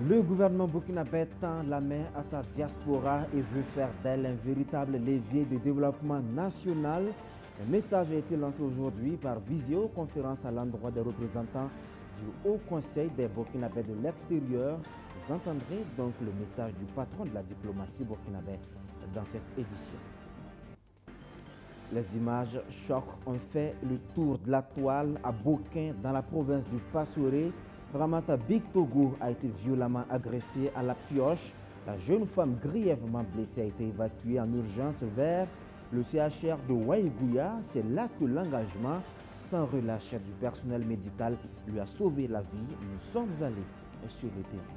Le gouvernement burkinabé tend la main à sa diaspora et veut faire d'elle un véritable levier de développement national. Un message a été lancé aujourd'hui par visioconférence à l'endroit des représentants du Haut Conseil des Burkinabés de l'extérieur. Vous entendrez donc le message du patron de la diplomatie burkinabé dans cette édition. Les images chocs ont fait le tour de la toile à Bokin, dans la province du Passoré. Ramata Bictogo a été violemment agressée à la pioche. La jeune femme grièvement blessée a été évacuée en urgence vers le CHR de Waïgouya. C'est là que l'engagement sans relâche du personnel médical lui a sauvé la vie. Nous sommes allés sur le terrain.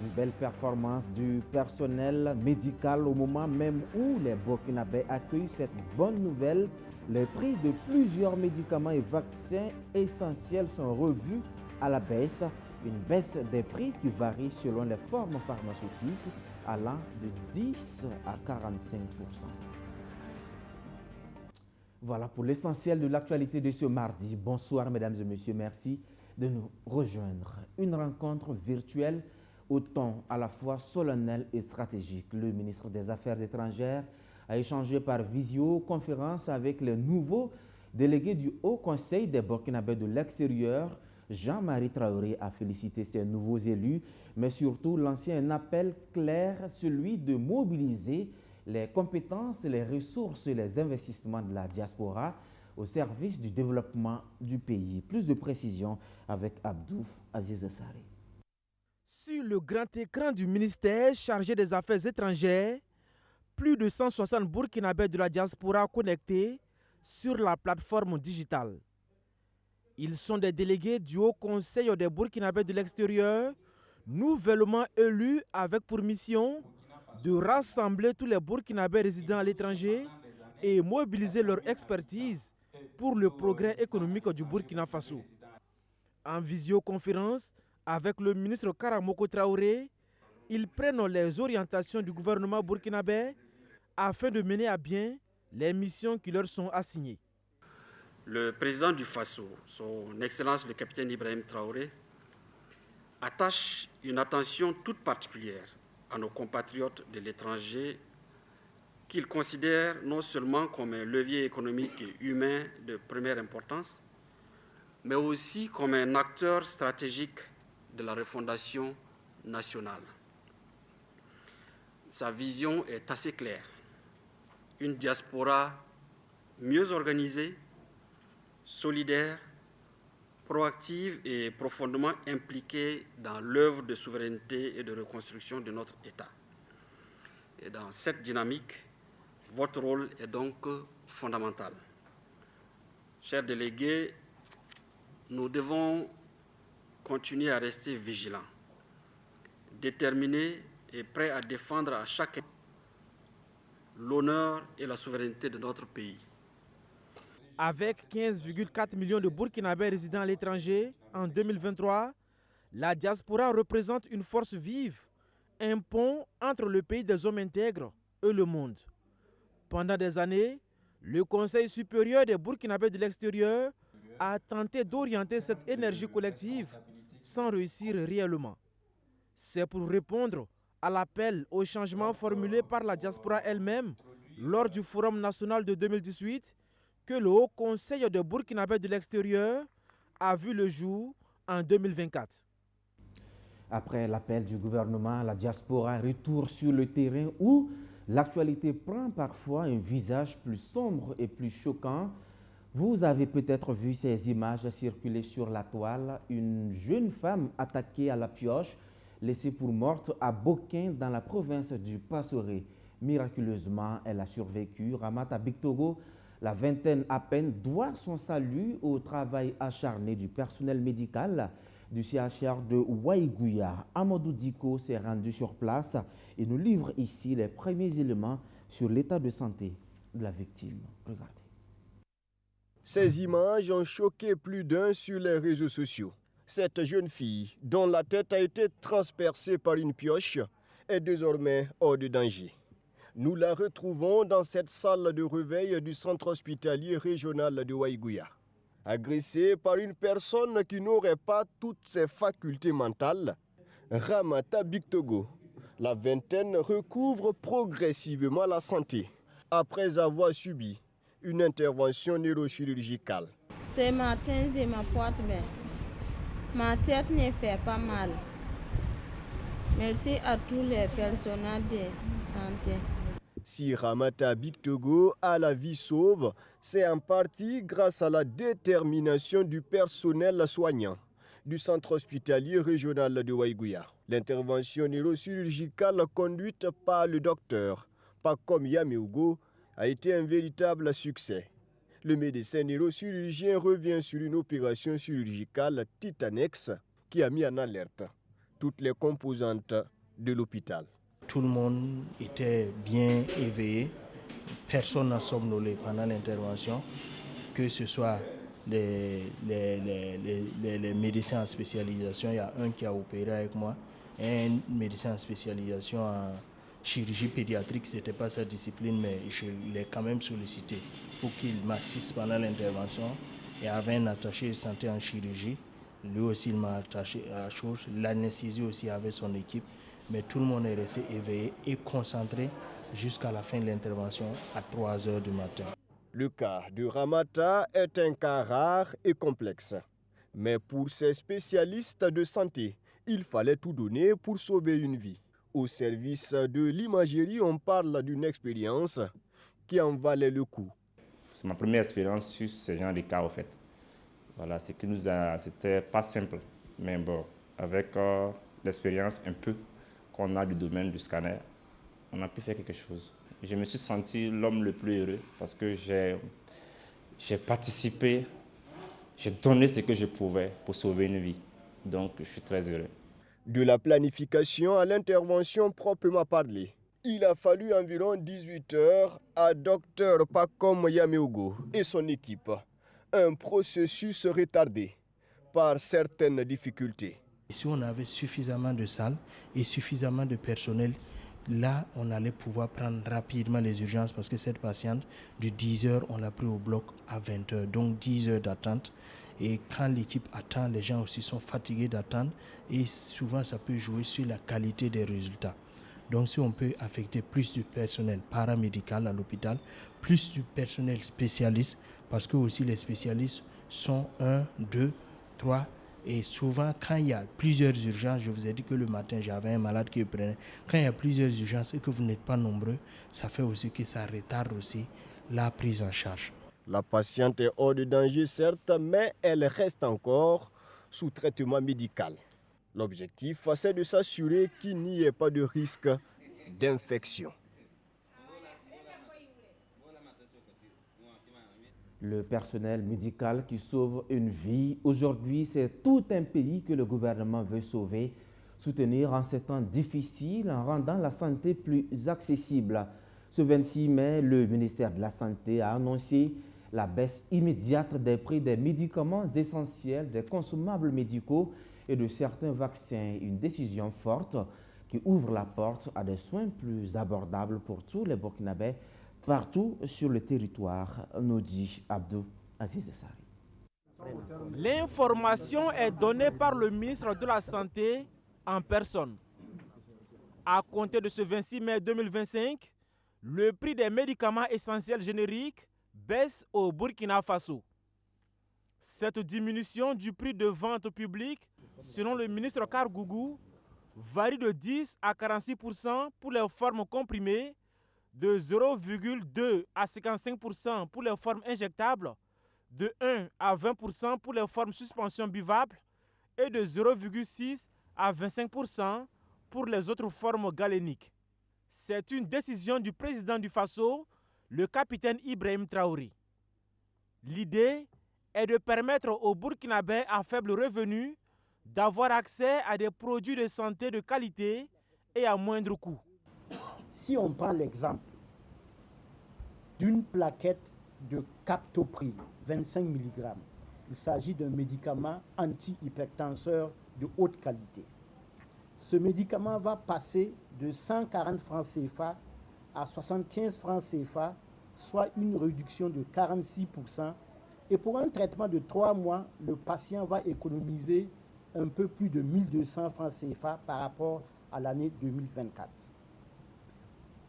Une belle performance du personnel médical au moment même où les Burkinabés accueillent cette bonne nouvelle. Les prix de plusieurs médicaments et vaccins essentiels sont revus à la baisse. Une baisse des prix qui varie selon les formes pharmaceutiques allant de 10 à 45%. Voilà pour l'essentiel de l'actualité de ce mardi. Bonsoir mesdames et messieurs, merci de nous rejoindre. Une rencontre virtuelle au ton à la fois solennel et stratégique. Le ministre des Affaires étrangères a échangé par visioconférence avec les nouveaux délégués du Haut Conseil des Burkinabés de l'extérieur. Jean-Marie Traoré a félicité ces nouveaux élus, mais surtout lancé un appel clair, celui de mobiliser les compétences, les ressources et les investissements de la diaspora au service du développement du pays. Plus de précisions avec Abdou Aziz Assari. Sur le grand écran du ministère chargé des Affaires étrangères, plus de 160 Burkinabés de la diaspora connectés sur la plateforme digitale. Ils sont des délégués du Haut Conseil des Burkinabés de l'extérieur, nouvellement élus avec pour mission de rassembler tous les Burkinabés résidant à l'étranger et mobiliser leur expertise pour le progrès économique du Burkina Faso. En visioconférence avec le ministre Karamoko Traoré, ils prennent les orientations du gouvernement burkinabé afin de mener à bien les missions qui leur sont assignées. Le président du Faso, son Excellence le capitaine Ibrahim Traoré, attache une attention toute particulière à nos compatriotes de l'étranger qu'il considère non seulement comme un levier économique et humain de première importance, mais aussi comme un acteur stratégique de la refondation nationale. Sa vision est assez claire. Une diaspora mieux organisée, solidaire, proactive et profondément impliquée dans l'œuvre de souveraineté et de reconstruction de notre État. Et dans cette dynamique, votre rôle est donc fondamental. Chers délégués, nous devons continuer à rester vigilants, déterminés et prêts à défendre à chaque instant l'honneur et la souveraineté de notre pays. Avec 15,4 millions de Burkinabés résidant à l'étranger en 2023, la diaspora représente une force vive, un pont entre le pays des hommes intègres et le monde. Pendant des années, le Conseil supérieur des Burkinabés de l'extérieur a tenté d'orienter cette énergie collective sans réussir réellement. C'est pour répondre à l'appel au changement formulé par la diaspora elle-même lors du Forum national de 2018 que le Haut Conseil des Burkinabés de l'extérieur a vu le jour en 2024. Après l'appel du gouvernement, la diaspora retourne sur le terrain où l'actualité prend parfois un visage plus sombre et plus choquant. Vous avez peut-être vu ces images circuler sur la toile. Une jeune femme attaquée à la pioche, laissée pour morte à Bokin dans la province du Passoré. Miraculeusement, elle a survécu. Ramata Bictogo, la vingtaine à peine, doit son salut au travail acharné du personnel médical du CHR de Waïgouya. Amadou Diko s'est rendu sur place et nous livre ici les premiers éléments sur l'état de santé de la victime. Regardez. Ces images ont choqué plus d'un sur les réseaux sociaux. Cette jeune fille, dont la tête a été transpercée par une pioche, est désormais hors de danger. Nous la retrouvons dans cette salle de réveil du centre hospitalier régional de Waïgouya. Agressé par une personne qui n'aurait pas toutes ses facultés mentales, Ramata Bictogo, la vingtaine, recouvre progressivement la santé après avoir subi une intervention neurochirurgicale. Ce matin, je me porte bien. Ma tête ne fait pas mal. Merci à tous les personnels de santé. Si Ramata Bictogo a la vie sauve, c'est en partie grâce à la détermination du personnel soignant du centre hospitalier régional de Waïgouya. L'intervention neurochirurgicale conduite par le docteur Pakom Yameogo a été un véritable succès. Le médecin neurochirurgien revient sur une opération chirurgicale titanex qui a mis en alerte toutes les composantes de l'hôpital. Tout le monde était bien éveillé, personne n'a somnolé pendant l'intervention, que ce soit les médecins en spécialisation. Il y a un qui a opéré avec moi, un médecin en spécialisation en chirurgie pédiatrique, ce n'était pas sa discipline, mais je l'ai quand même sollicité pour qu'il m'assiste pendant l'intervention. Et avait un attaché de santé en chirurgie, lui aussi il m'a attaché à la chose. L'anesthésie aussi avait son équipe, mais tout le monde est resté éveillé et concentré jusqu'à la fin de l'intervention à 3 h du matin. Le cas de Ramata est un cas rare et complexe. Mais pour ces spécialistes de santé, il fallait tout donner pour sauver une vie. Au service de l'imagerie, on parle d'une expérience qui en valait le coup. C'est ma première expérience sur ce genre de cas, en fait. Voilà, c'était pas simple, mais bon, avec l'expérience un peu qu'on a du domaine du scanner, on a pu faire quelque chose. Je me suis senti l'homme le plus heureux parce que j'ai participé, j'ai donné ce que je pouvais pour sauver une vie. Donc, je suis très heureux. De la planification à l'intervention proprement parlée, il a fallu environ 18 heures à Dr Pakom Yameogo et son équipe. Un processus retardé par certaines difficultés. Si on avait suffisamment de salles et suffisamment de personnel, là, on allait pouvoir prendre rapidement les urgences parce que cette patiente, de 10 h, on l'a pris au bloc à 20 h. Donc 10 heures d'attente. Et quand l'équipe attend, les gens aussi sont fatigués d'attendre. Et souvent, ça peut jouer sur la qualité des résultats. Donc si on peut affecter plus du personnel paramédical à l'hôpital, plus du personnel spécialiste, parce que aussi les spécialistes sont 1, 2, 3. Et souvent, quand il y a plusieurs urgences, je vous ai dit que le matin, j'avais un malade qui prenait. Quand il y a plusieurs urgences et que vous n'êtes pas nombreux, ça fait aussi que ça retarde aussi la prise en charge. La patiente est hors de danger, certes, mais elle reste encore sous traitement médical. L'objectif, c'est de s'assurer qu'il n'y ait pas de risque d'infection. Le personnel médical qui sauve une vie. Aujourd'hui, c'est tout un pays que le gouvernement veut sauver, soutenir en ces temps difficiles en rendant la santé plus accessible. Ce 26 mai, le ministère de la Santé a annoncé la baisse immédiate des prix des médicaments essentiels, des consommables médicaux et de certains vaccins. Une décision forte qui ouvre la porte à des soins plus abordables pour tous les Burkinabés partout sur le territoire, nous dit Abdou Aziz Sari. L'information est donnée par le ministre de la Santé en personne. À compter de ce 26 mai 2025, le prix des médicaments essentiels génériques baisse au Burkina Faso. Cette diminution du prix de vente publique, selon le ministre Kargougou, varie de 10 à 46% pour les formes comprimées, de 0,2 à 55% pour les formes injectables, de 1 à 20% pour les formes suspension buvables et de 0,6 à 25% pour les autres formes galéniques. C'est une décision du président du Faso, le capitaine Ibrahim Traoré. L'idée est de permettre aux Burkinabés à faible revenu d'avoir accès à des produits de santé de qualité et à moindre coût. Si on prend l'exemple d'une plaquette de Captopril, 25 mg, il s'agit d'un médicament anti-hypertenseur de haute qualité. Ce médicament va passer de 140 francs CFA à 75 francs CFA, soit une réduction de 46%, Et pour un traitement de 3 mois, le patient va économiser un peu plus de 1200 francs CFA par rapport à l'année 2024.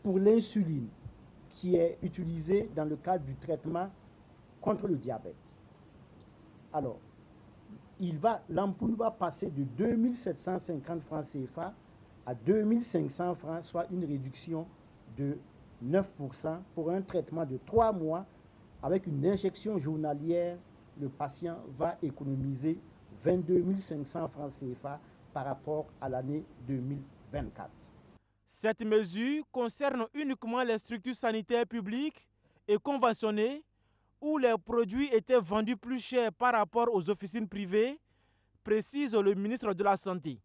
Pour l'insuline, qui est utilisée dans le cadre du traitement contre le diabète. Alors, l'ampoule va passer de 2750 francs CFA à 2500 francs, soit une réduction de 9% pour un traitement de 3 mois. Avec une injection journalière, le patient va économiser 22 500 francs CFA par rapport à l'année 2024. Cette mesure concerne uniquement les structures sanitaires publiques et conventionnées où les produits étaient vendus plus cher par rapport aux officines privées, précise le ministre de la Santé.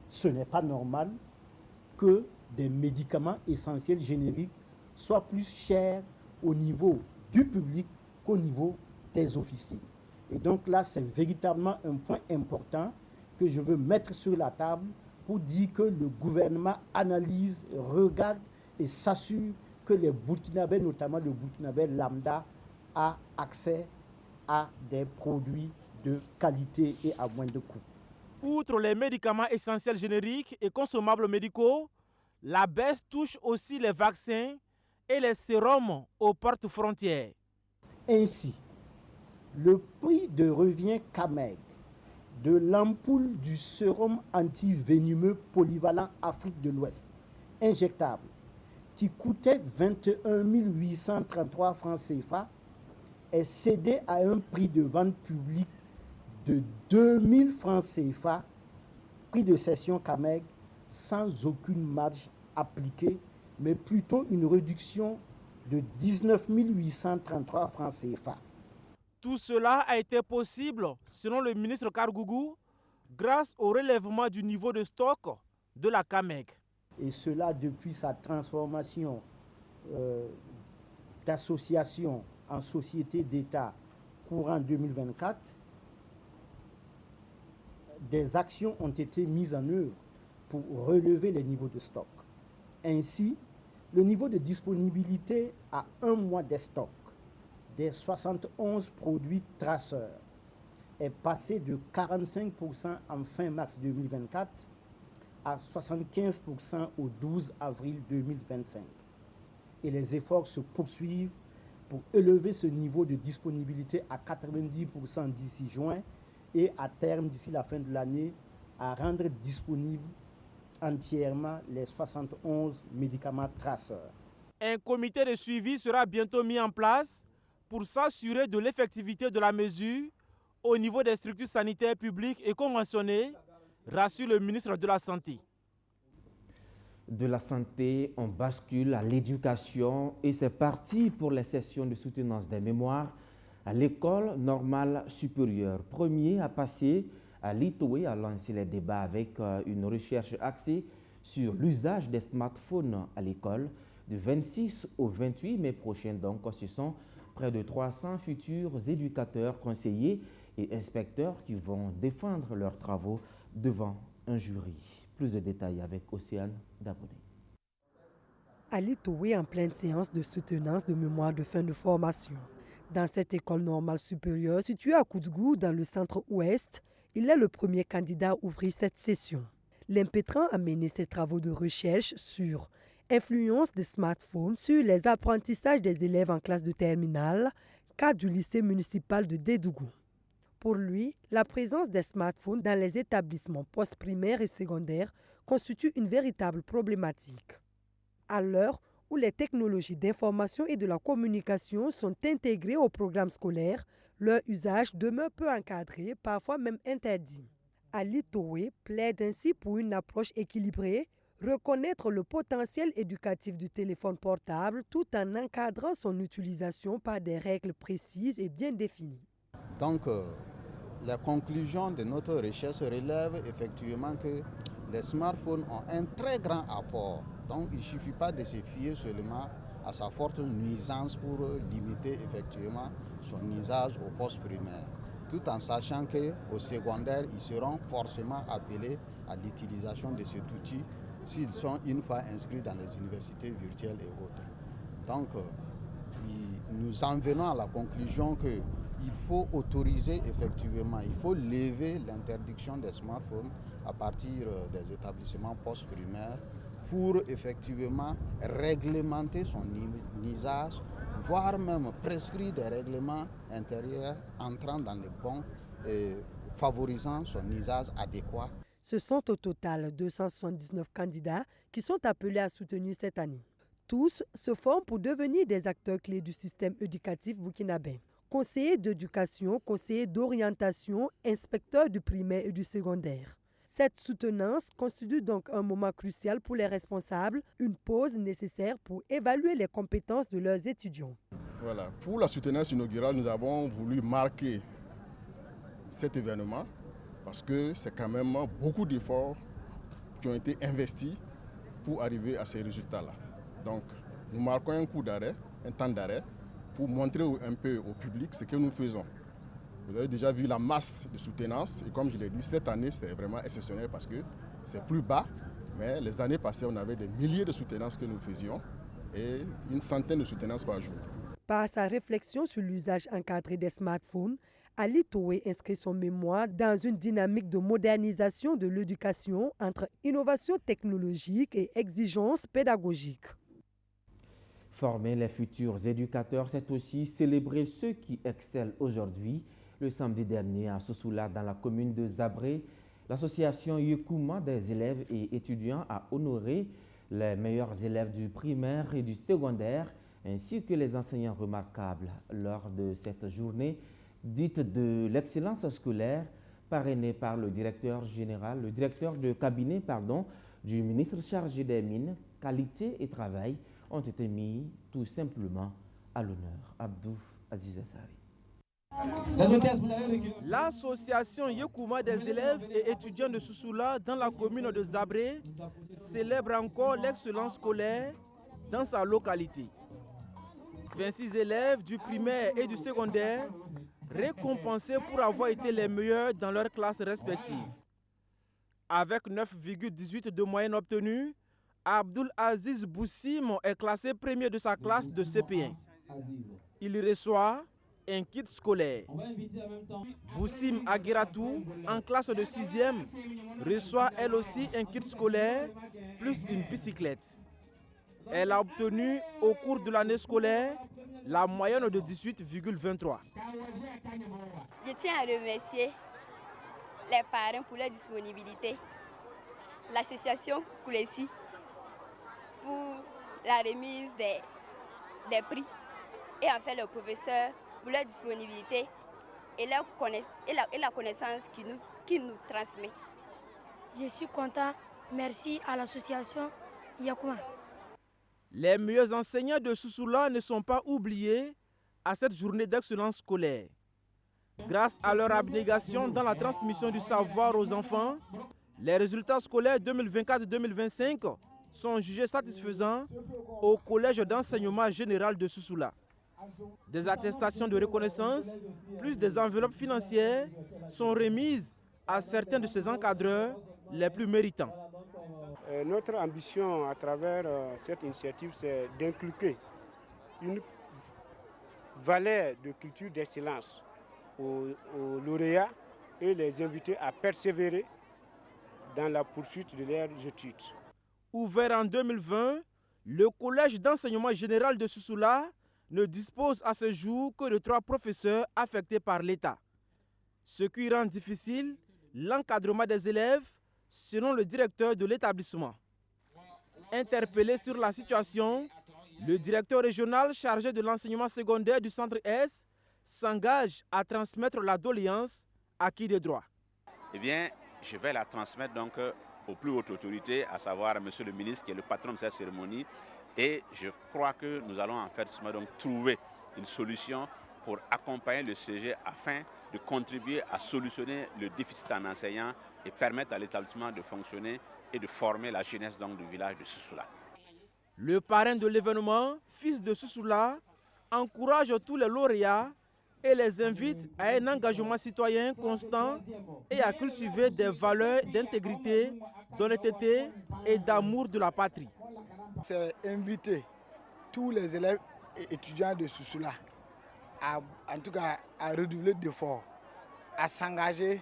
Ce n'est pas normal que des médicaments essentiels génériques soient plus chers au niveau du public qu'au niveau des officines. Et donc là, c'est véritablement un point important que je veux mettre sur la table pour dire que le gouvernement analyse, regarde et s'assure que les Burkinabés, notamment le Burkinabé lambda, a accès à des produits de qualité et à moindre coût. Outre les médicaments essentiels génériques et consommables médicaux, la baisse touche aussi les vaccins et les sérums aux portes-frontières. Ainsi, le prix de revient CAMEG de l'ampoule du sérum antivénimeux polyvalent Afrique de l'Ouest, injectable, qui coûtait 21 833 francs CFA, est cédé à un prix de vente publique de 2000 francs CFA, prix de cession CAMEG, sans aucune marge appliquée, mais plutôt une réduction de 19 833 francs CFA. Tout cela a été possible, selon le ministre Kargougou, grâce au relèvement du niveau de stock de la CAMEG. Et cela depuis sa transformation d'association en société d'État courant 2024, des actions ont été mises en œuvre pour relever les niveaux de stock. Ainsi, le niveau de disponibilité à 1 mois des stocks des 71 produits traceurs est passé de 45% en fin mars 2024 à 75% au 12 avril 2025. Et les efforts se poursuivent pour élever ce niveau de disponibilité à 90% d'ici juin et à terme, d'ici la fin de l'année, à rendre disponibles entièrement les 71 médicaments traceurs. Un comité de suivi sera bientôt mis en place pour s'assurer de l'effectivité de la mesure au niveau des structures sanitaires publiques et conventionnées, rassure le ministre de la Santé. De la santé, on bascule à l'éducation et c'est parti pour les sessions de soutenance des mémoires à l'école normale supérieure. Premier à passer à l'ITOE a lancé les débats avec une recherche axée sur l'usage des smartphones à l'école du 26 au 28 mai prochain. Donc, ce sont près de 300 futurs éducateurs, conseillers et inspecteurs qui vont défendre leurs travaux devant un jury. Plus de détails avec Océane Dabonné. À l'ITOE, en pleine séance de soutenance de mémoire de fin de formation. Dans cette école normale supérieure située à Koudgou, dans le centre-ouest, il est le premier candidat à ouvrir cette session. L'impétrant a mené ses travaux de recherche sur influence des smartphones sur les apprentissages des élèves en classe de terminale, cas du lycée municipal de Dédougou. Pour lui, la présence des smartphones dans les établissements postprimaires et secondaires constitue une véritable problématique. À l'heure où les technologies d'information et de la communication sont intégrées au programme scolaire, leur usage demeure peu encadré, parfois même interdit. Ali Towe plaide ainsi pour une approche équilibrée, reconnaître le potentiel éducatif du téléphone portable tout en encadrant son utilisation par des règles précises et bien définies. Donc, la conclusion de notre recherche relève effectivement que les smartphones ont un très grand apport. Donc, il ne suffit pas de se fier seulement à sa forte nuisance pour limiter effectivement son usage au poste primaire, tout en sachant qu'au secondaire, ils seront forcément appelés à l'utilisation de cet outil s'ils sont une fois inscrits dans les universités virtuelles et autres. Donc, nous en venons à la conclusion qu'il il faut autoriser effectivement, il faut lever l'interdiction des smartphones à partir des établissements postprimaires pour effectivement réglementer son usage, voire même prescrire des règlements intérieurs entrant dans les bons et favorisant son usage adéquat. Ce sont au total 279 candidats qui sont appelés à soutenir cette année. Tous se forment pour devenir des acteurs clés du système éducatif burkinabé. Conseillers d'éducation, conseillers d'orientation, inspecteurs du primaire et du secondaire. Cette soutenance constitue donc un moment crucial pour les responsables, une pause nécessaire pour évaluer les compétences de leurs étudiants. Voilà. Pour la soutenance inaugurale, nous avons voulu marquer cet événement parce que c'est quand même beaucoup d'efforts qui ont été investis pour arriver à ces résultats-là. Donc, nous marquons un coup d'arrêt, un temps d'arrêt, pour montrer un peu au public ce que nous faisons. Vous avez déjà vu la masse de soutenance et comme je l'ai dit, cette année c'est vraiment exceptionnel parce que c'est plus bas, mais les années passées on avait des milliers de soutenances que nous faisions et une centaine de soutenances par jour. Par sa réflexion sur l'usage encadré des smartphones, Ali Toé inscrit son mémoire dans une dynamique de modernisation de l'éducation entre innovation technologique et exigences pédagogiques. Former les futurs éducateurs, c'est aussi célébrer ceux qui excellent aujourd'hui. Le samedi dernier, à Sousoula, dans la commune de Zabré, l'association Yekouma des élèves et étudiants a honoré les meilleurs élèves du primaire et du secondaire, ainsi que les enseignants remarquables lors de cette journée dite de l'excellence scolaire, parrainée par le directeur de cabinet du ministre chargé des Mines, Qualité et Travail, ont été mis tout simplement à l'honneur. Abdou Aziz Assari. L'association Yekouma des élèves et étudiants de Sousoula dans la commune de Zabré célèbre encore l'excellence scolaire dans sa localité. 26 élèves du primaire et du secondaire récompensés pour avoir été les meilleurs dans leurs classes respectives. Avec 9,18 de moyenne obtenue, Abdul Aziz Boussim est classé premier de sa classe de CP1. Il reçoit un kit scolaire. Boussim Agiratou, en classe de 6e, reçoit elle aussi un kit scolaire plus une bicyclette. Elle a obtenu au cours de l'année scolaire la moyenne de 18,23. Je tiens à remercier les parents pour leur disponibilité, l'association Koulessi pour la remise des prix et enfin le professeur pour leur disponibilité et la connaissance qui nous transmet. Je suis content. Merci à l'association Yekouma. Les meilleurs enseignants de Sousoula ne sont pas oubliés à cette journée d'excellence scolaire. Grâce à leur abnégation dans la transmission du savoir aux enfants, les résultats scolaires 2024-2025 sont jugés satisfaisants au Collège d'enseignement général de Sousoula. Des attestations de reconnaissance, plus des enveloppes financières sont remises à certains de ces encadreurs les plus méritants. Notre ambition à travers cette initiative, c'est d'inculquer une valeur de culture d'excellence aux lauréats et les inviter à persévérer dans la poursuite de leurs études. Ouvert en 2020, le Collège d'enseignement général de Sousoula ne dispose à ce jour que de 3 professeurs affectés par l'État, ce qui rend difficile l'encadrement des élèves selon le directeur de l'établissement. Interpellé sur la situation, le directeur régional chargé de l'enseignement secondaire du Centre S s'engage à transmettre la doléance à qui de droit. Eh bien, je vais la transmettre donc aux plus hautes autorités, à savoir Monsieur le ministre qui est le patron de cette cérémonie. Et je crois que nous allons en fait donc trouver une solution pour accompagner le CG afin de contribuer à solutionner le déficit en enseignants et permettre à l'établissement de fonctionner et de former la jeunesse donc, du village de Sousoula. Le parrain de l'événement, fils de Sousoula, encourage tous les lauréats et les invite à un engagement citoyen constant et à cultiver des valeurs d'intégrité, d'honnêteté et d'amour de la patrie. C'est inviter tous les élèves et étudiants de Sousoula en tout cas, à redoubler d'efforts, à s'engager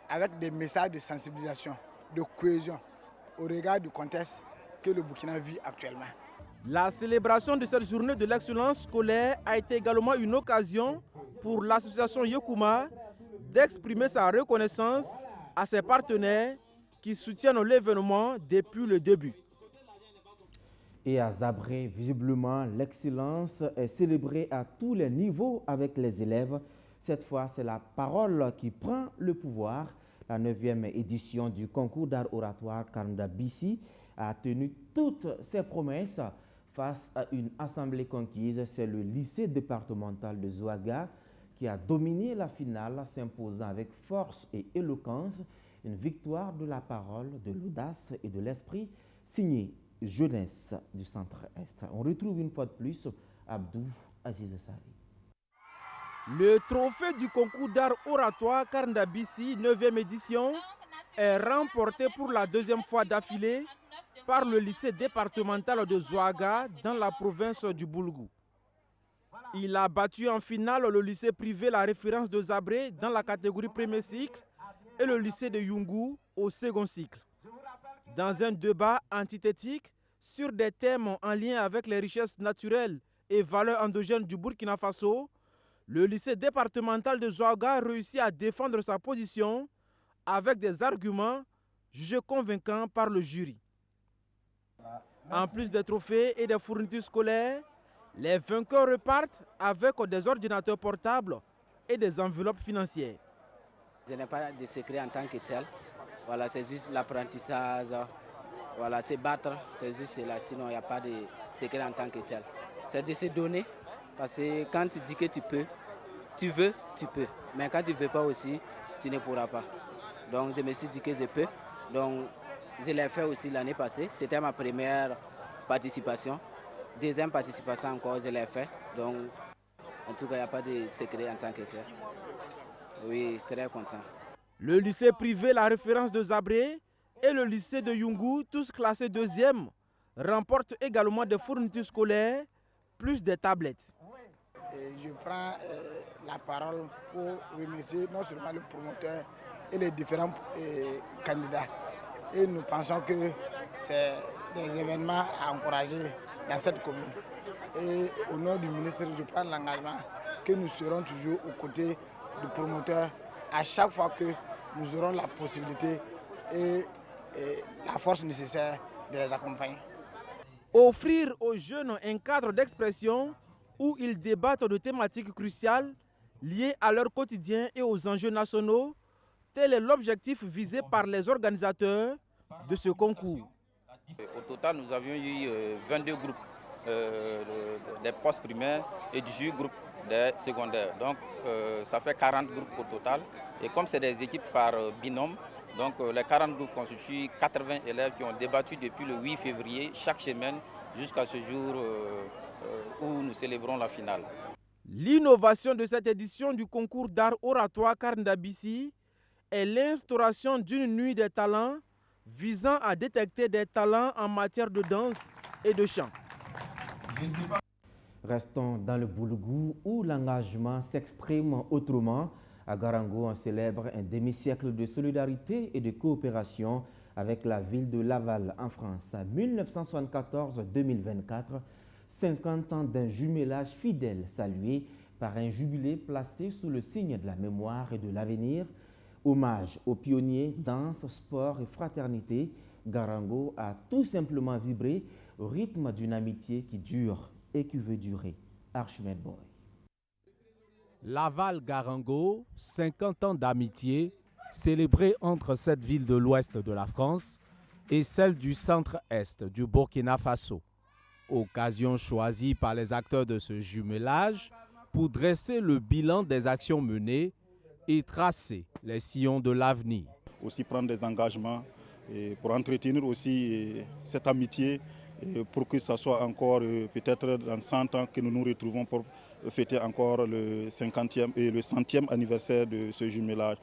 avec des messages de sensibilisation, de cohésion au regard du contexte que le Burkina vit actuellement. La célébration de cette journée de l'excellence scolaire a été également une occasion pour l'association Yekuma d'exprimer sa reconnaissance à ses partenaires qui soutiennent l'événement depuis le début. Et à Zabré, visiblement, l'excellence est célébrée à tous les niveaux avec les élèves. Cette fois, c'est la parole qui prend le pouvoir. La 9e édition du concours d'art oratoire Karnda Bissi a tenu toutes ses promesses face à une assemblée conquise. C'est le lycée départemental de Zouaga qui a dominé la finale, s'imposant avec force et éloquence. Une victoire de la parole, de l'audace et de l'esprit, signée Jeunesse du Centre-Est. On retrouve une fois de plus Abdou Aziz Sari. Le trophée du concours d'art oratoire Karnda Bissi, 9e édition, est remporté pour la deuxième fois d'affilée par le lycée départemental de Zouaga dans la province du Boulgou. Il a battu en finale le lycée privé La Référence de Zabré dans la catégorie premier cycle et le lycée de Yungu au second cycle. Dans un débat antithétique sur des thèmes en lien avec les richesses naturelles et valeurs endogènes du Burkina Faso, le lycée départemental de Zouaga réussit à défendre sa position avec des arguments jugés convaincants par le jury. En plus des trophées et des fournitures scolaires, les vainqueurs repartent avec des ordinateurs portables et des enveloppes financières. Je n'ai pas de secret en tant que tel. Voilà, c'est juste l'apprentissage. Voilà, c'est battre, c'est juste cela. Sinon, il n'y a pas de secret en tant que tel. C'est de se donner. Parce que quand tu dis que tu veux, tu peux. Mais quand tu ne veux pas aussi, tu ne pourras pas. Donc, je me suis dit que je peux. Donc, je l'ai fait aussi l'année passée. C'était ma première participation. Deuxième participation encore, je l'ai fait. Donc, en tout cas, il n'y a pas de secret en tant que tel. Oui, très content. Le lycée privé La Référence de Zabré et le lycée de Yungu, tous classés deuxième, remportent également des fournitures scolaires, plus des tablettes. Je prends la parole pour remercier non seulement le promoteur et les différents candidats. Et nous pensons que c'est des événements à encourager dans cette commune. Et au nom du ministre, je prends l'engagement que nous serons toujours aux côtés du promoteur à chaque fois que nous aurons la possibilité et la force nécessaire de les accompagner. Offrir aux jeunes un cadre d'expression où ils débattent de thématiques cruciales liées à leur quotidien et aux enjeux nationaux, tel est l'objectif visé par les organisateurs de ce concours. Au total, nous avions eu 22 groupes des postes primaires et 18 groupes des secondaires. Donc, ça fait 40 groupes au total. Et comme c'est des équipes par binôme, donc les 40 groupes constituent 80 élèves qui ont débattu depuis le 8 février chaque semaine jusqu'à ce jour où nous célébrons la finale. L'innovation de cette édition du concours d'art oratoire Karnda Bissi est l'instauration d'une nuit des talents visant à détecter des talents en matière de danse et de chant. Restons dans le Boulgou où l'engagement s'exprime autrement. À Garango, on célèbre un demi-siècle de solidarité et de coopération avec la ville de Laval en France. 1974-2024, 50 ans d'un jumelage fidèle salué par un jubilé placé sous le signe de la mémoire et de l'avenir. Hommage aux pionniers, danse, sport et fraternité. Garango a tout simplement vibré au rythme d'une amitié qui dure et qui veut durer. Archimède Boy. Laval-Garango, 50 ans d'amitié, célébrée entre cette ville de l'ouest de la France et celle du centre-est du Burkina Faso. Occasion choisie par les acteurs de ce jumelage pour dresser le bilan des actions menées et tracer les sillons de l'avenir. Aussi prendre des engagements et pour entretenir aussi cette amitié et pour que ça soit encore peut-être dans 100 ans que nous nous retrouvons pour fêter encore le 50e et le 100e anniversaire de ce jumelage.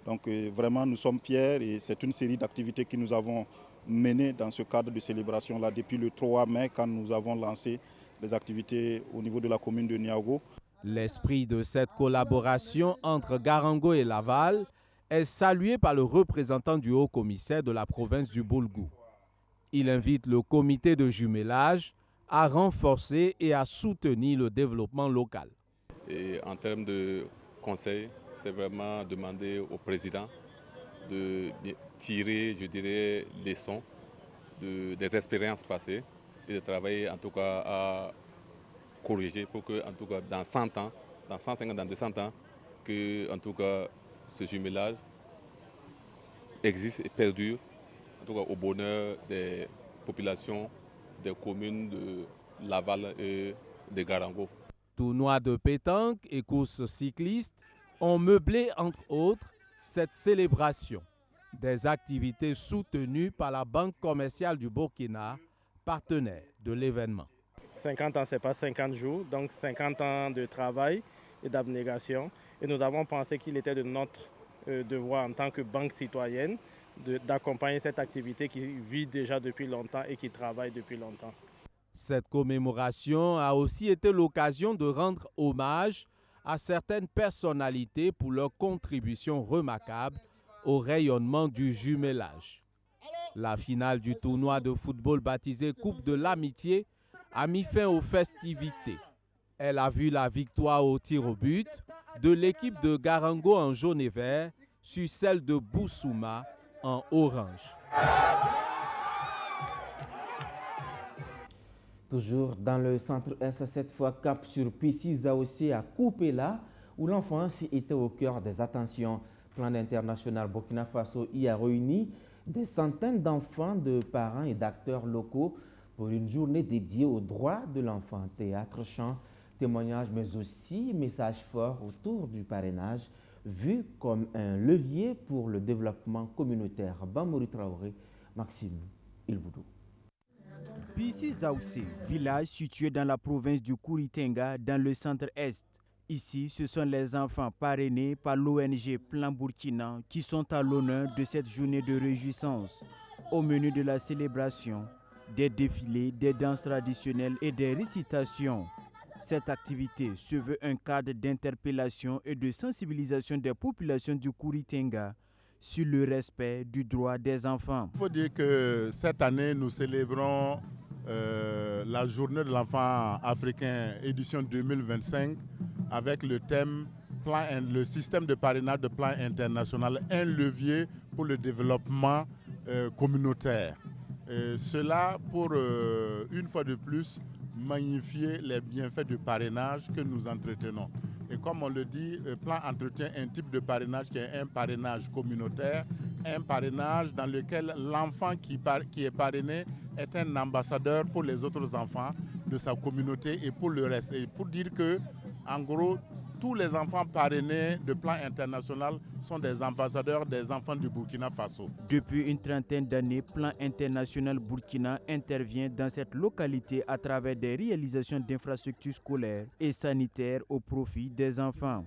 Donc vraiment nous sommes fiers et c'est une série d'activités que nous avons menées dans ce cadre de célébration-là depuis le 3 mai quand nous avons lancé les activités au niveau de la commune de Niago. L'esprit de cette collaboration entre Garango et Laval est salué par le représentant du haut-commissaire de la province du Boulgou. Il invite le comité de jumelage à renforcer et à soutenir le développement local. Et en termes de conseil, c'est vraiment demander au président de tirer, je dirais, les leçons des expériences passées et de travailler en tout cas à corriger pour que, en tout cas, dans 100 ans, dans 150, dans 200 ans, que, en tout cas, ce jumelage existe et perdure, en tout cas au bonheur des populations des communes de Laval et de Garango. Tournois de pétanque et courses cyclistes ont meublé, entre autres, cette célébration. Des activités soutenues par la Banque commerciale du Burkina, partenaire de l'événement. 50 ans, ce n'est pas 50 jours, donc 50 ans de travail et d'abnégation. Et nous avons pensé qu'il était de notre devoir en tant que banque citoyenne d'accompagner cette activité qui vit déjà depuis longtemps et qui travaille depuis longtemps. Cette commémoration a aussi été l'occasion de rendre hommage à certaines personnalités pour leur contribution remarquable au rayonnement du jumelage. La finale du tournoi de football baptisé Coupe de l'Amitié a mis fin aux festivités. Elle a vu la victoire au tir au but de l'équipe de Garango en jaune et vert sur celle de Boussouma en orange. Toujours dans le centre-est, cette fois cap sur Pissi-Zaossi à Koupela, où l'enfance était au cœur des attentions. Plan international Burkina Faso y a réuni des centaines d'enfants, de parents et d'acteurs locaux pour une journée dédiée aux droits de l'enfant. Théâtre, chant, témoignages, mais aussi messages forts autour du parrainage, vu comme un levier pour le développement communautaire. Bamori Traoré, Maxime Ilboudou. Pissi-Zaossi, village situé dans la province du Kouritenga, dans le centre-est. Ici, ce sont les enfants parrainés par l'ONG Plan Burkina qui sont à l'honneur de cette journée de réjouissance. Au menu de la célébration, des défilés, des danses traditionnelles et des récitations. Cette activité se veut un cadre d'interpellation et de sensibilisation des populations du Kouritenga sur le respect du droit des enfants. Il faut dire que cette année, nous célébrons la journée de l'enfant africain édition 2025 avec le thème le système de parrainage de plan international, un levier pour le développement communautaire. Cela pour, une fois de plus, magnifier les bienfaits du parrainage que nous entretenons. Et comme on le dit, Plan entretient un type de parrainage qui est un parrainage communautaire, un parrainage dans lequel l'enfant qui est parrainé est un ambassadeur pour les autres enfants de sa communauté et pour le reste. Et pour dire que, en gros, tous les enfants parrainés de Plan international sont des ambassadeurs des enfants du Burkina Faso. Depuis une trentaine d'années, Plan international Burkina intervient dans cette localité à travers des réalisations d'infrastructures scolaires et sanitaires au profit des enfants.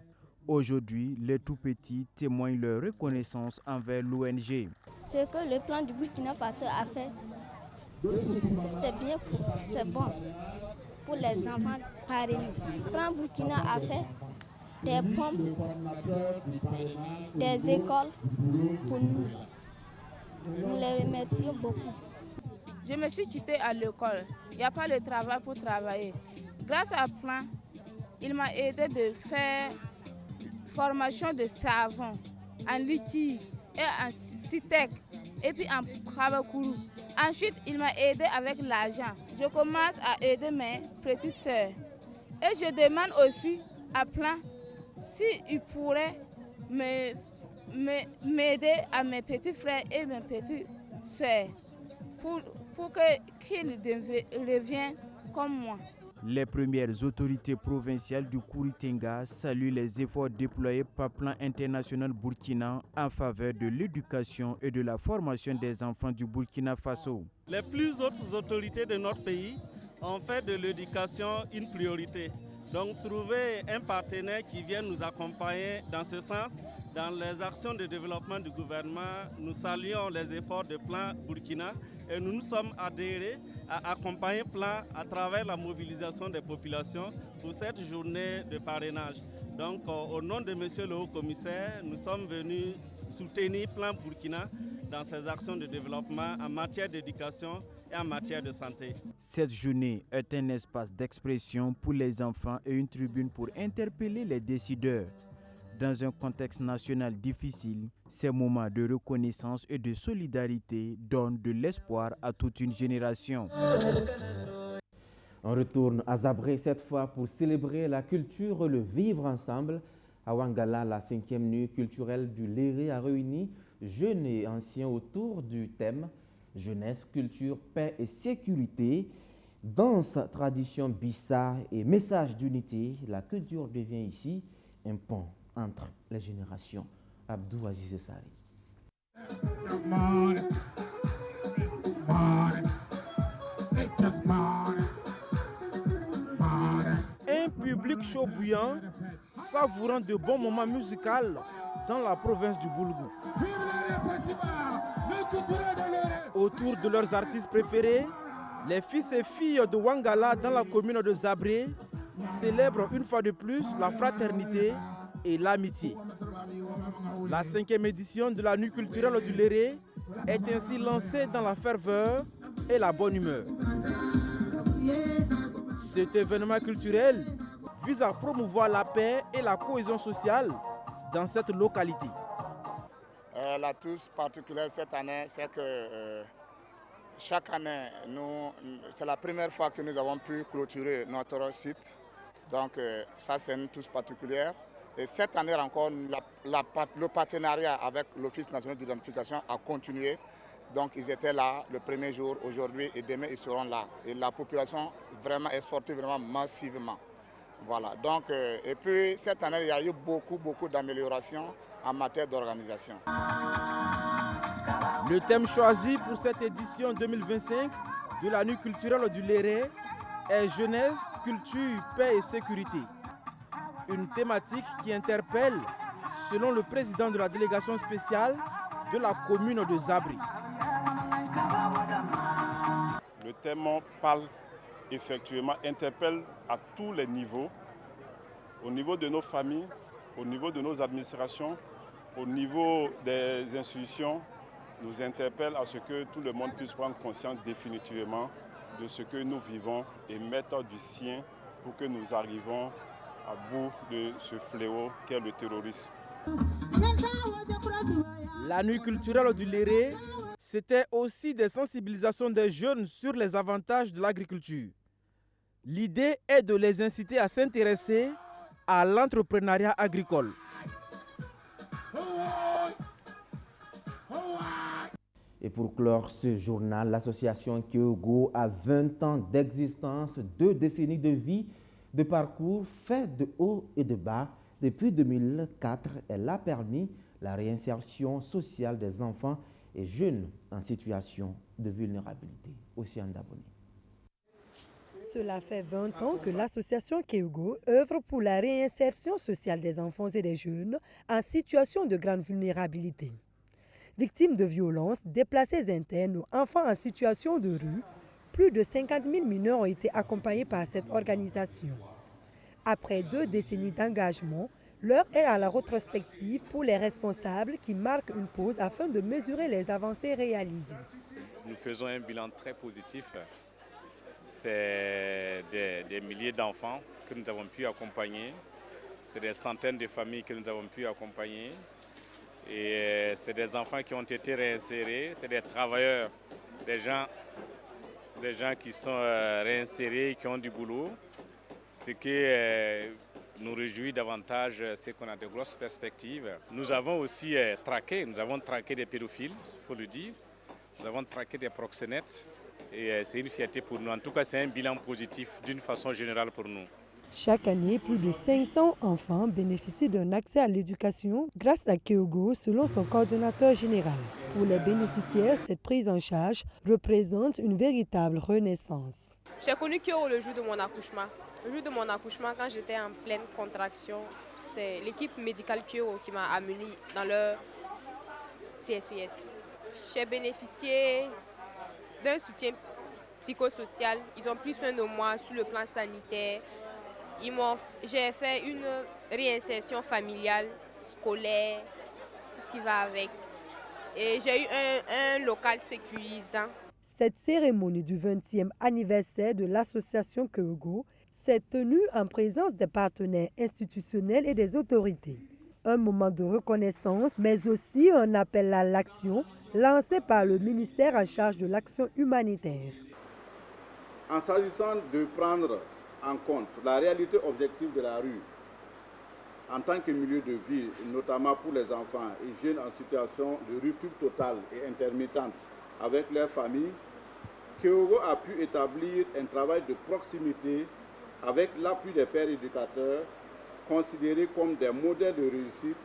Aujourd'hui, les tout-petits témoignent leur reconnaissance envers l'ONG. Ce que le plan du Burkina Faso a fait, c'est bien, c'est bon pour les enfants parrainés. Le plan Burkina a fait des pompes, des écoles pour nous. Nous les remercions beaucoup. Je me suis quittée à l'école. Il n'y a pas de travail pour travailler. Grâce à Plan, il m'a aidé de faire formation de savon en liquide et en Citec et puis en Kabakourou. Ensuite, il m'a aidé avec l'argent. Je commence à aider mes petites sœurs. Et je demande aussi à Plan s'il pourrait m'aider à mes petits frères et mes petites sœurs pour qu'ils reviennent comme moi. Les premières autorités provinciales du Kouritenga saluent les efforts déployés par Plan international Burkina en faveur de l'éducation et de la formation des enfants du Burkina Faso. Les plus hautes autorités de notre pays ont fait de l'éducation une priorité. Donc trouver un partenaire qui vienne nous accompagner dans ce sens, dans les actions de développement du gouvernement, nous saluons les efforts de Plan Burkina et nous nous sommes adhérés à accompagner Plan à travers la mobilisation des populations pour cette journée de parrainage. Donc au nom de Monsieur le Haut-Commissaire, nous sommes venus soutenir Plan Burkina dans ses actions de développement en matière d'éducation et en matière de santé. Cette journée est un espace d'expression pour les enfants et une tribune pour interpeller les décideurs. Dans un contexte national difficile, ces moments de reconnaissance et de solidarité donnent de l'espoir à toute une génération. On retourne à Zabré cette fois pour célébrer la culture et le vivre ensemble. À Ouangala, la 5e nuit culturelle du Léré a réuni jeunes et anciens autour du thème jeunesse, culture, paix et sécurité. Danse, tradition, bissa et message d'unité, la culture devient ici un pont entre les générations. Abdou Aziz Sari. Un public chaud bouillant, savourant de bons moments musicaux dans la province du Boulgou. Autour de leurs artistes préférés, les fils et filles de Ouangala dans la commune de Zabré célèbrent une fois de plus la fraternité et l'amitié. La 5e édition de la nuit culturelle du Léré est ainsi lancée dans la ferveur et la bonne humeur. Cet événement culturel vise à promouvoir la paix et la cohésion sociale dans cette localité. La touche particulière cette année, c'est que chaque année, c'est la première fois que nous avons pu clôturer notre site. Donc ça, c'est une touche particulière. Et cette année encore, le partenariat avec l'Office national d'identification a continué. Donc ils étaient là le premier jour, aujourd'hui et demain ils seront là. Et la population vraiment est sortie vraiment massivement. Voilà. Donc, et puis cette année, il y a eu beaucoup d'améliorations en matière d'organisation. Le thème choisi pour cette édition 2025 de la nuit culturelle du Léré est jeunesse, culture, paix et sécurité. Une thématique qui interpelle, selon le président de la délégation spéciale de la commune de Zabri. Le thème parle effectivement, interpelle à tous les niveaux, au niveau de nos familles, au niveau de nos administrations, au niveau des institutions, nous interpelle à ce que tout le monde puisse prendre conscience définitivement de ce que nous vivons et mettre du sien pour que nous arrivions à bout de ce fléau qu'est le terrorisme. La nuit culturelle du Léré, c'était aussi des sensibilisations des jeunes sur les avantages de l'agriculture. L'idée est de les inciter à s'intéresser à l'entrepreneuriat agricole. Et pour clore ce journal, l'association Kyogo a 20 ans d'existence, 2 décennies de vie, de parcours fait de haut et de bas. Depuis 2004, elle a permis la réinsertion sociale des enfants et jeunes en situation de vulnérabilité. Océane d'abonnés. Cela fait 20 ans que l'association Kyogo œuvre pour la réinsertion sociale des enfants et des jeunes en situation de grande vulnérabilité. Victimes de violences, déplacés internes ou enfants en situation de rue, plus de 50 000 mineurs ont été accompagnés par cette organisation. Après 2 décennies d'engagement, l'heure est à la rétrospective pour les responsables qui marquent une pause afin de mesurer les avancées réalisées. Nous faisons un bilan très positif. C'est des milliers d'enfants que nous avons pu accompagner. C'est des centaines de familles que nous avons pu accompagner. Et c'est des enfants qui ont été réinsérés, c'est des travailleurs, des gens qui sont réinsérés, qui ont du boulot. Ce qui nous réjouit davantage, c'est qu'on a de grosses perspectives. Nous avons aussi traqué des pédophiles, il faut le dire. Nous avons traqué des proxénètes et c'est une fierté pour nous. En tout cas, c'est un bilan positif d'une façon générale pour nous. Chaque année, plus de 500 enfants bénéficient d'un accès à l'éducation grâce à Kyogo, selon son coordonnateur général. Pour les bénéficiaires, cette prise en charge représente une véritable renaissance. J'ai connu Kyogo le jour de mon accouchement. Le jour de mon accouchement, quand j'étais en pleine contraction, c'est l'équipe médicale Kyogo qui m'a amenée dans leur CSPS. J'ai bénéficié d'un soutien psychosocial. Ils ont pris soin de moi sur le plan sanitaire. J'ai fait une réinsertion familiale, scolaire, tout ce qui va avec. Et j'ai eu un local sécurisant. Cette cérémonie du 20e anniversaire de l'association Kyogo s'est tenue en présence des partenaires institutionnels et des autorités. Un moment de reconnaissance, mais aussi un appel à l'action lancé par le ministère en charge de l'action humanitaire. En s'agissant de prendre en compte la réalité objective de la rue en tant que milieu de vie, notamment pour les enfants et jeunes en situation de rupture totale et intermittente avec leurs familles, Kyogo a pu établir un travail de proximité avec l'appui des pères éducateurs considérés comme des modèles de réussite,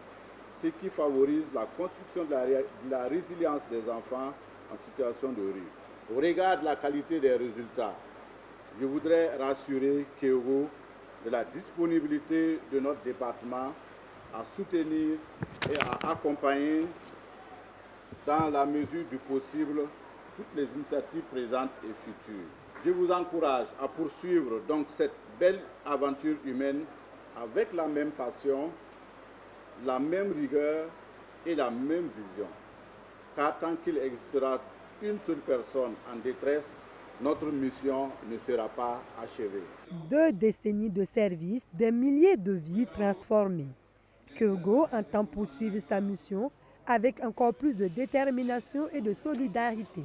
ce qui favorise la construction de la résilience des enfants en situation de rue. Au regard de la qualité des résultats, je voudrais rassurer Kyogo de la disponibilité de notre département à soutenir et à accompagner dans la mesure du possible toutes les initiatives présentes et futures. Je vous encourage à poursuivre donc cette belle aventure humaine avec la même passion, la même rigueur et la même vision. Car tant qu'il existera une seule personne en détresse, notre mission ne sera pas achevée. 2 décennies de service, des milliers de vies transformées. Kyogo entend poursuivre sa mission avec encore plus de détermination et de solidarité.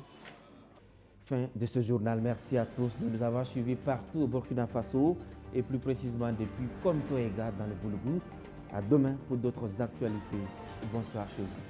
Fin de ce journal. Merci à tous de nous avoir suivis partout au Burkina Faso et plus précisément depuis Komtoega dans le Boulgoul. À demain pour d'autres actualités. Bonsoir chez vous.